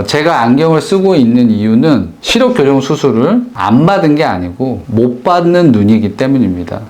제가 안경을 쓰고 있는 이유는 시력 교정 수술을 안 받은 게 아니고 못 받는 눈이기 때문입니다.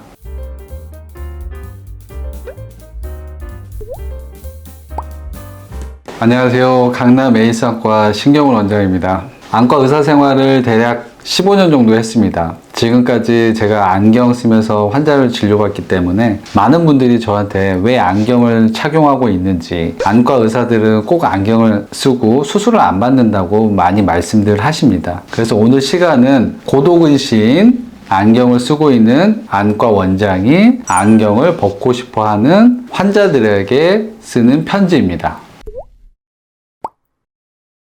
안녕하세요. 강남 에이스안과 신경훈 원장입니다. 안과 의사 생활을 대략 15년 정도 했습니다. 지금까지 제가 안경 쓰면서 환자를 진료받기 때문에 많은 분들이 저한테 왜 안경을 착용하고 있는지, 안과 의사들은 꼭 안경을 쓰고 수술을 안 받는다고 많이 말씀들 하십니다. 그래서 오늘 시간은 고도근시인 안경을 쓰고 있는 안과 원장이 안경을 벗고 싶어 하는 환자들에게 쓰는 편지입니다.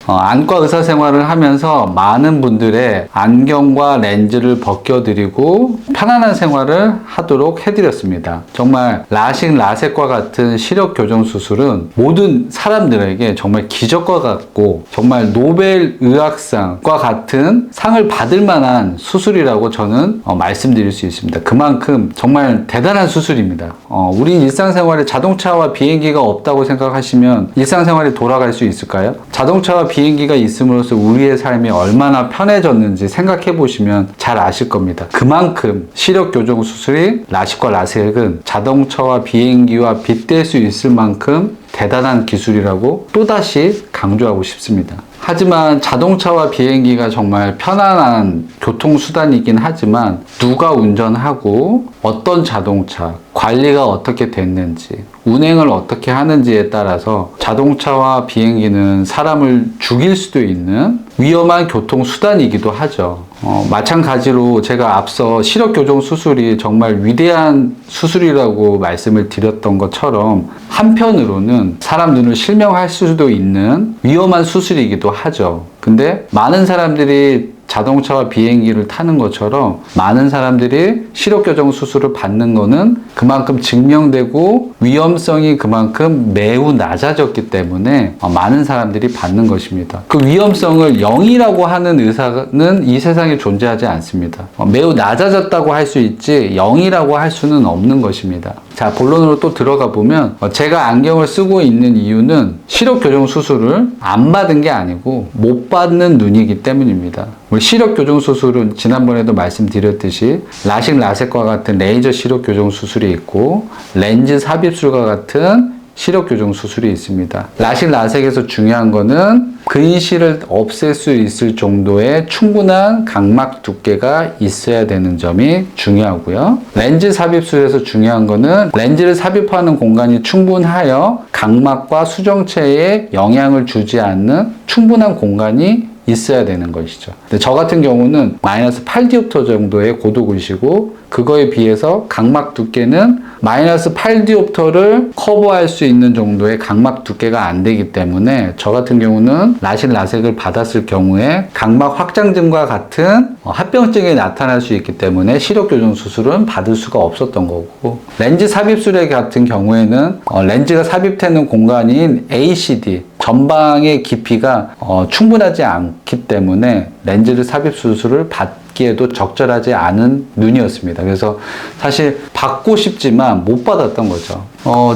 안과 의사 생활을 하면서 많은 분들의 안경과 렌즈를 벗겨드리고 편안한 생활을 하도록 해드렸습니다. 정말 라식, 라섹과 같은 시력 교정 수술은 모든 사람들에게 정말 기적과 같고 정말 노벨 의학상과 같은 상을 받을 만한 수술이라고 저는 말씀드릴 수 있습니다. 그만큼 정말 대단한 수술입니다. 우리 일상생활에 자동차와 비행기가 없다고 생각하시면 일상생활이 돌아갈 수 있을까요? 자동차와 비행기가 있음으로써 우리의 삶이 얼마나 편해졌는지 생각해 보시면 잘 아실 겁니다. 그만큼 시력 교정 수술이 라식과 라섹은 자동차와 비행기와 빗댈 수 있을 만큼 대단한 기술이라고 또다시 강조하고 싶습니다. 하지만 자동차와 비행기가 정말 편안한 교통수단이긴 하지만 누가 운전하고 어떤 자동차, 관리가 어떻게 됐는지, 운행을 어떻게 하는지에 따라서 자동차와 비행기는 사람을 죽일 수도 있는 위험한 교통수단이기도 하죠. 마찬가지로 제가 앞서 시력 교정 수술이 정말 위대한 수술이라고 말씀을 드렸던 것처럼 한편으로는 사람 눈을 실명할 수도 있는 위험한 수술이기도 하죠. 근데 많은 사람들이 자동차와 비행기를 타는 것처럼 많은 사람들이 시력 교정 수술을 받는 거는 그만큼 증명되고 위험성이 그만큼 매우 낮아졌기 때문에 많은 사람들이 받는 것입니다. 그 위험성을 0이라고 하는 의사는 이 세상에 존재하지 않습니다. 매우 낮아졌다고 할 수 있지 0이라고 할 수는 없는 것입니다. 자, 본론으로 또 들어가 보면 제가 안경을 쓰고 있는 이유는 시력 교정 수술을 안 받은 게 아니고 못 받는 눈이기 때문입니다. 우리 시력 교정 수술은 지난번에도 말씀드렸듯이 라식, 라섹과 같은 레이저 시력 교정 수술이 있고 렌즈 삽입술과 같은 시력 교정 수술이 있습니다. 라식, 라섹에서 중요한 거는 근시를 없앨 수 있을 정도의 충분한 각막 두께가 있어야 되는 점이 중요하고요. 렌즈 삽입술에서 중요한 거는 렌즈를 삽입하는 공간이 충분하여 각막과 수정체에 영향을 주지 않는 충분한 공간이 있어야 되는 것이죠. 근데 저 같은 경우는 마이너스 8디옵터 정도의 고도근시고 그거에 비해서 각막 두께는 마이너스 8디옵터를 커버할 수 있는 정도의 각막 두께가 안 되기 때문에 저 같은 경우는 라식, 라섹을 받았을 경우에 각막 확장증과 같은 합병증이 나타날 수 있기 때문에 시력 교정 수술은 받을 수가 없었던 거고, 렌즈 삽입술의 같은 경우에는 렌즈가 삽입되는 공간인 ACD 전방의 깊이가 충분하지 않기 때문에 렌즈를 삽입 수술을 받기에도 적절하지 않은 눈이었습니다. 그래서 사실 받고 싶지만 못 받았던 거죠.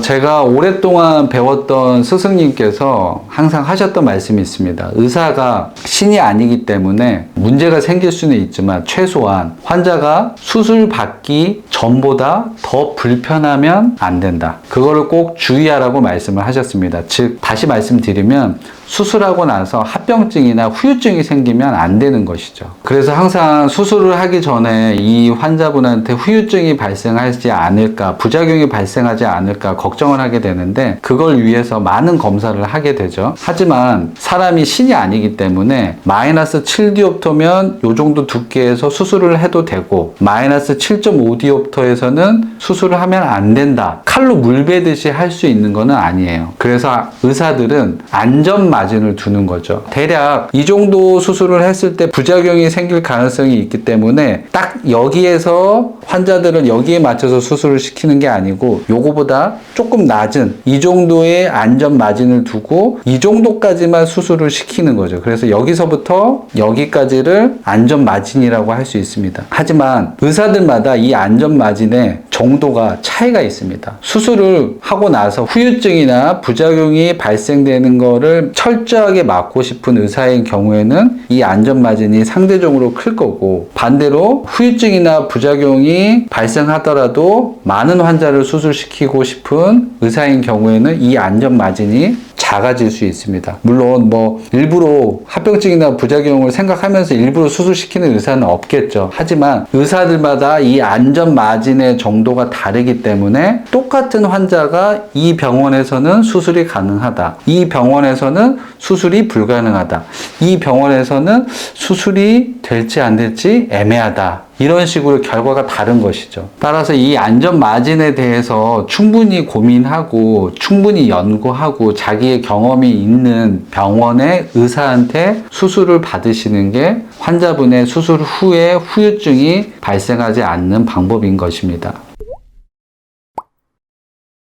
제가 오랫동안 배웠던 스승님께서 항상 하셨던 말씀이 있습니다. 의사가 신이 아니기 때문에 문제가 생길 수는 있지만 최소한 환자가 수술 받기 전보다 더 불편하면 안 된다. 그거를 꼭 주의하라고 말씀을 하셨습니다. 즉 다시 말씀드리면 수술하고 나서 합병증이나 후유증이 생기면 안 되는 것이죠. 그래서 항상 수술을 하기 전에 이 환자분한테 후유증이 발생하지 않을까, 부작용이 발생하지 않을까 걱정을 하게 되는데 그걸 위해서 많은 검사를 하게 되죠. 하지만 사람이 신이 아니기 때문에 마이너스 7디옵터면 이 정도 두께에서 수술을 해도 되고 마이너스 7.5디옵터에서는 수술을 하면 안 된다. 칼로 물 베듯이 할 수 있는 거는 아니에요. 그래서 의사들은 안전 마진을 두는 거죠. 대략 이 정도 수술을 했을 때 부작용이 생길 가능성이 있기 때문에 딱 여기에서 환자들은 여기에 맞춰서 수술을 시키는 게 아니고 요거보다 조금 낮은 이 정도의 안전 마진을 두고 이 정도까지만 수술을 시키는 거죠. 그래서 여기서부터 여기까지를 안전 마진이라고 할 수 있습니다. 하지만 의사들마다 이 안전 마진에 정도가 차이가 있습니다. 수술을 하고 나서 후유증이나 부작용이 발생되는 거를 철저하게 막고 싶은 의사인 경우에는 이 안전마진이 상대적으로 클 거고, 반대로 후유증이나 부작용이 발생하더라도 많은 환자를 수술시키고 싶은 의사인 경우에는 이 안전마진이 작아질 수 있습니다. 물론 뭐 일부러 합병증이나 부작용을 생각하면서 일부러 수술시키는 의사는 없겠죠. 하지만 의사들마다 이 안전 마진의 정도가 다르기 때문에 똑같은 환자가 이 병원에서는 수술이 가능하다, 이 병원에서는 수술이 불가능하다, 이 병원에서는 수술이 될지 안 될지 애매하다, 이런 식으로 결과가 다른 것이죠. 따라서 이 안전 마진에 대해서 충분히 고민하고 충분히 연구하고 자기의 경험이 있는 병원의 의사한테 수술을 받으시는 게 환자분의 수술 후에 후유증이 발생하지 않는 방법인 것입니다.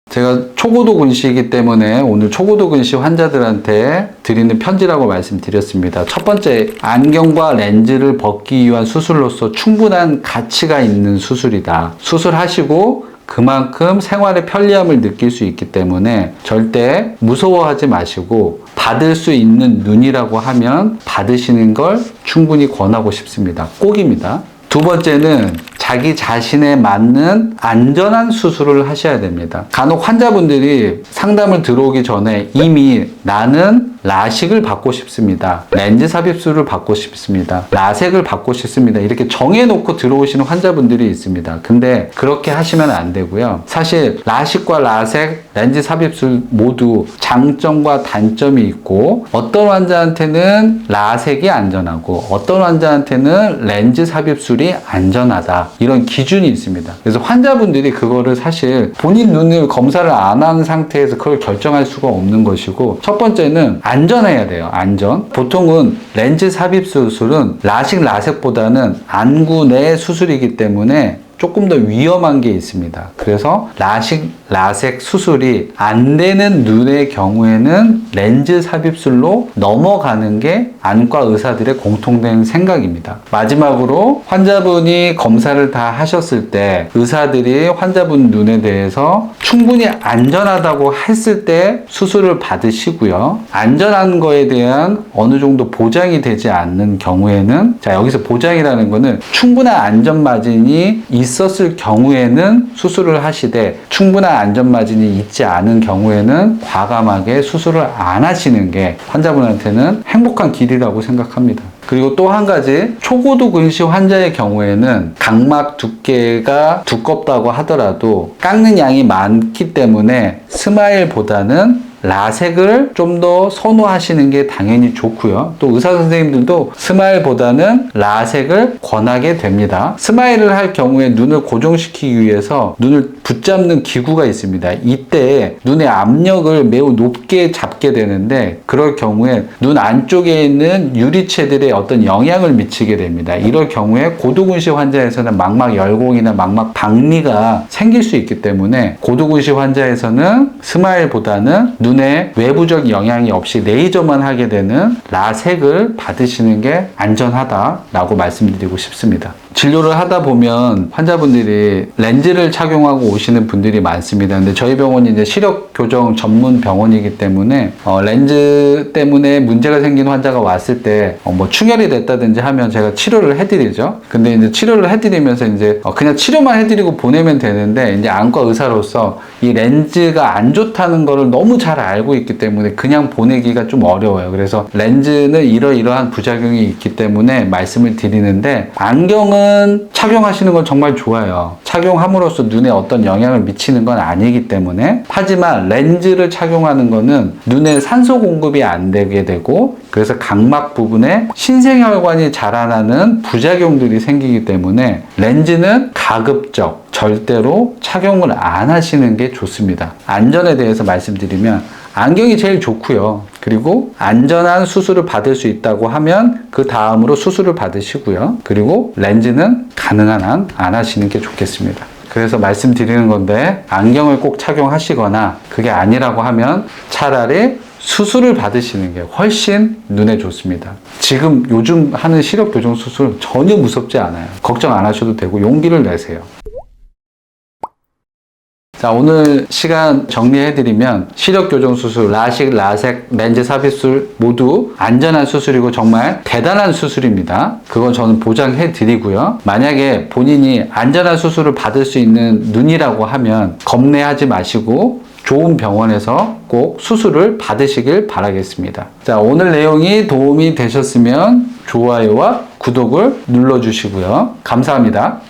제가 초고도 근시이기 때문에 오늘 초고도 근시 환자들한테 드리는 편지라고 말씀드렸습니다. 첫 번째, 안경과 렌즈를 벗기 위한 수술로서 충분한 가치가 있는 수술이다. 수술하시고 그만큼 생활의 편리함을 느낄 수 있기 때문에 절대 무서워하지 마시고, 받을 수 있는 눈이라고 하면 받으시는 걸 충분히 권하고 싶습니다. 꼭입니다. 두 번째는 자기 자신에 맞는 안전한 수술을 하셔야 됩니다. 간혹 환자분들이 상담을 들어오기 전에 이미 나는 라식을 받고 싶습니다, 렌즈 삽입술을 받고 싶습니다, 라섹을 받고 싶습니다, 이렇게 정해놓고 들어오시는 환자분들이 있습니다. 근데 그렇게 하시면 안 되고요. 사실 라식과 라섹, 렌즈 삽입술 모두 장점과 단점이 있고, 어떤 환자한테는 라섹이 안전하고 어떤 환자한테는 렌즈 삽입술이 안전하다, 이런 기준이 있습니다. 그래서 환자분들이 그거를 사실 본인 눈을 검사를 안 한 상태에서 그걸 결정할 수가 없는 것이고, 첫 번째는 안전해야 돼요. 안전. 보통은 렌즈 삽입 수술은 라식, 라섹보다는 안구 내 수술이기 때문에 조금 더 위험한 게 있습니다. 그래서 라식, 라섹 수술이 안 되는 눈의 경우에는 렌즈 삽입술로 넘어가는 게 안과 의사들의 공통된 생각입니다. 마지막으로 환자분이 검사를 다 하셨을 때 의사들이 환자분 눈에 대해서 충분히 안전하다고 했을 때 수술을 받으시고요. 안전한 거에 대한 어느 정도 보장이 되지 않는 경우에는, 자, 여기서 보장이라는 거는 충분한 안전 마진이 있었을 경우에는 수술을 하시되, 충분한 안전 마진이 있지 않은 경우에는 과감하게 수술을 안 하시는 게 환자분한테는 행복한 길이라고 생각합니다. 그리고 또 한 가지, 초고도 근시 환자의 경우에는 각막 두께가 두껍다고 하더라도 깎는 양이 많기 때문에 스마일보다는 라섹을 좀 더 선호하시는 게 당연히 좋고요. 또 의사 선생님들도 스마일보다는 라섹을 권하게 됩니다. 스마일을 할 경우에 눈을 고정시키기 위해서 눈을 붙잡는 기구가 있습니다. 이때 눈의 압력을 매우 높게 잡게 되는데, 그럴 경우에 눈 안쪽에 있는 유리체들에 어떤 영향을 미치게 됩니다. 이럴 경우에 고도근시 환자에서는 망막 열공이나 망막 박리가 생길 수 있기 때문에 고도근시 환자에서는 스마일보다는 눈에 외부적 영향이 없이 레이저만 하게 되는 라섹을 받으시는 게 안전하다라고 말씀드리고 싶습니다. 진료를 하다 보면 환자분들이 렌즈를 착용하고 오시는 분들이 많습니다. 근데 저희 병원이 이제 시력 교정 전문 병원이기 때문에 렌즈 때문에 문제가 생긴 환자가 왔을 때 뭐 충혈이 됐다든지 하면 제가 치료를 해드리죠. 근데 이제 치료를 해드리면서 이제 그냥 치료만 해드리고 보내면 되는데, 이제 안과 의사로서 이 렌즈가 안 좋다는 거를 너무 잘 알고 있기 때문에 그냥 보내기가 좀 어려워요. 그래서 렌즈는 이러이러한 부작용이 있기 때문에 말씀을 드리는데, 안경은 착용하시는 건 정말 좋아요. 착용함으로써 눈에 어떤 영향을 미치는 건 아니기 때문에. 하지만 렌즈를 착용하는 거는 눈에 산소 공급이 안 되게 되고, 그래서 각막 부분에 신생혈관이 자라나는 부작용들이 생기기 때문에 렌즈는 가급적 절대로 착용을 안 하시는 게 좋습니다. 안전에 대해서 말씀드리면 안경이 제일 좋고요. 그리고 안전한 수술을 받을 수 있다고 하면 그 다음으로 수술을 받으시고요. 그리고 렌즈는 가능한 한 안 하시는 게 좋겠습니다. 그래서 말씀드리는 건데, 안경을 꼭 착용하시거나 그게 아니라고 하면 차라리 수술을 받으시는 게 훨씬 눈에 좋습니다. 지금 요즘 하는 시력 교정 수술 전혀 무섭지 않아요. 걱정 안 하셔도 되고 용기를 내세요. 자, 오늘 시간 정리해드리면 시력교정수술, 라식, 라섹, 렌즈 삽입술 모두 안전한 수술이고 정말 대단한 수술입니다. 그건 저는 보장해드리고요. 만약에 본인이 안전한 수술을 받을 수 있는 눈이라고 하면 겁내하지 마시고 좋은 병원에서 꼭 수술을 받으시길 바라겠습니다. 자, 오늘 내용이 도움이 되셨으면 좋아요와 구독을 눌러주시고요. 감사합니다.